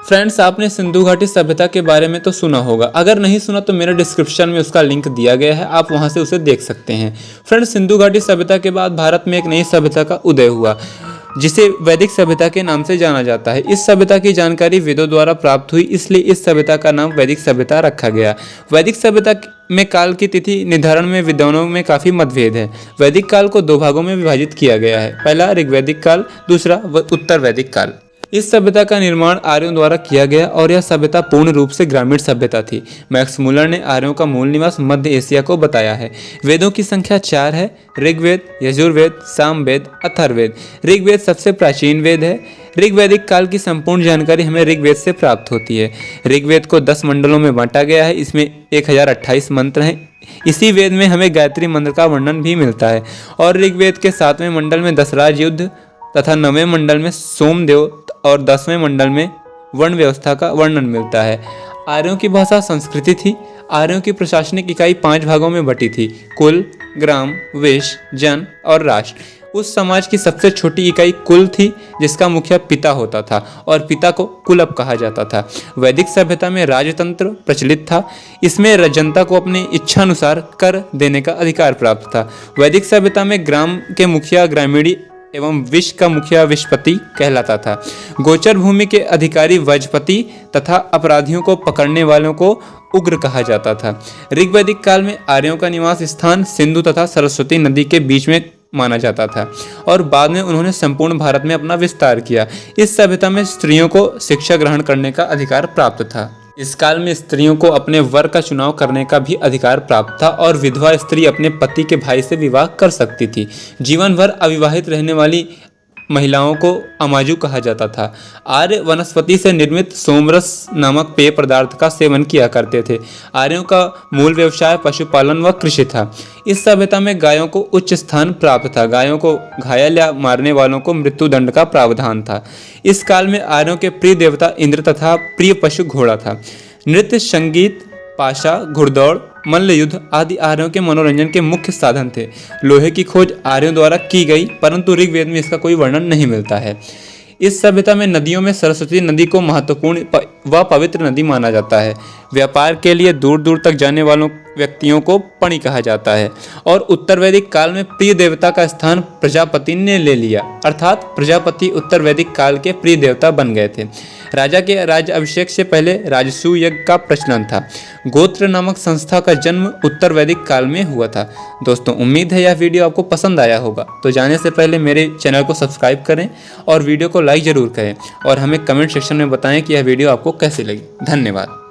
Friends, आपने सिंधु घाटी सभ्यता के बारे में तो सुना होगा। अगर नहीं सुना तो मेरे डिस्क्रिप्शन में उसका लिंक दिया गया है, आप वहां से उसे देख सकते हैं। फ्रेंड्स, सिंधु घाटी सभ्यता के बाद भारत में एक नई सभ्यता का उदय हुआ जिसे वैदिक सभ्यता के नाम से जाना जाता है। इस सभ्यता की जानकारी वेदों द्वारा प्राप्त हुई, इसलिए इस सभ्यता का नाम वैदिक सभ्यता रखा गया। वैदिक सभ्यता में काल की तिथि निर्धारण में विद्वानों में काफ़ी मतभेद है। वैदिक काल को 2 भागों में विभाजित किया गया है। पहला ऋग्वैदिक काल, दूसरा उत्तर वैदिक काल। इस सभ्यता का निर्माण आर्यों द्वारा किया गया और यह सभ्यता पूर्ण रूप से ग्रामीण सभ्यता थी। मैक्स मुलर ने आर्यों का मूल निवास मध्य एशिया को बताया है। वेदों की संख्या 4 है: ऋग्वेद, यजुर्वेद, सामवेद, अथर्ववेद। ऋग्वेद सबसे प्राचीन वेद है। ऋग्वैदिक काल की संपूर्ण जानकारी हमें ऋग्वेद से प्राप्त होती है। ऋग्वेद को 10 मंडलों में बांटा गया है। इसमें 1028 मंत्र हैं। इसी वेद में हमें गायत्री मंत्र का वर्णन भी मिलता है और ऋग्वेद के 7वें मंडल में दशराज युद्ध तथा 9वें मंडल में सोमदेव और 10वें मंडल में वर्ण व्यवस्था का वर्णन मिलता है। आर्यों की भाषा संस्कृति थी। आर्यों की प्रशासनिक इकाई 5 भागों में बटी थी: कुल, ग्राम, वेश, जन और राष्ट्र। उस समाज की सबसे छोटी इकाई कुल थी, जिसका मुखिया पिता होता था और पिता को कुलप कहा जाता था। वैदिक सभ्यता में राजतंत्र प्रचलित था। इसमें जनता को अपनी इच्छानुसार कर देने का अधिकार प्राप्त था। वैदिक सभ्यता में ग्राम के मुखिया ग्रामीणी एवं विश्व का मुखिया विश्वपति कहलाता था। गोचर भूमि के अधिकारी वजपति तथा अपराधियों को पकड़ने वालों को उग्र कहा जाता था। ऋग्वैदिक काल में आर्यों का निवास स्थान सिंधु तथा सरस्वती नदी के बीच में माना जाता था और बाद में उन्होंने संपूर्ण भारत में अपना विस्तार किया। इस सभ्यता में स्त्रियों को शिक्षा ग्रहण करने का अधिकार प्राप्त था। इस काल में स्त्रियों को अपने वर का चुनाव करने का भी अधिकार प्राप्त था और विधवा स्त्री अपने पति के भाई से विवाह कर सकती थी। जीवन भर अविवाहित रहने वाली महिलाओं को अमाजू कहा जाता था। आर्य वनस्पति से निर्मित सोमरस नामक पेय पदार्थ का सेवन किया करते थे। आर्यों का मूल व्यवसाय पशुपालन व कृषि था। इस सभ्यता में गायों को उच्च स्थान प्राप्त था। गायों को घायल या मारने वालों को मृत्युदंड का प्रावधान था। इस काल में आर्यों के प्रिय देवता इंद्र तथा प्रिय पशु घोड़ा था। नृत्य, संगीत, पाशा, घुड़दौड़, मल्ल युद्ध आदि आर्यों के मनोरंजन के मुख्य साधन थे। लोहे की खोज आर्यों द्वारा की गई, परंतु ऋग्वेद में इसका कोई वर्णन नहीं मिलता है। इस सभ्यता में नदियों में सरस्वती नदी को महत्वपूर्ण व पवित्र नदी माना जाता है। व्यापार के लिए दूर दूर तक जाने वालों व्यक्तियों को पणि कहा जाता है और उत्तर वैदिक काल में प्रिय देवता का स्थान प्रजापति ने ले लिया, अर्थात प्रजापति उत्तर वैदिक काल के प्रिय देवता बन गए थे। राजा के राज्य अभिषेक से पहले राजसूय यज्ञ का प्रचलन था। गोत्र नामक संस्था का जन्म उत्तर वैदिक काल में हुआ था। दोस्तों, उम्मीद है यह वीडियो आपको पसंद आया होगा। तो जाने से पहले मेरे चैनल को सब्सक्राइब करें और वीडियो को लाइक ज़रूर करें और हमें कमेंट सेक्शन में बताएं कि यह वीडियो आपको कैसी लगी। धन्यवाद।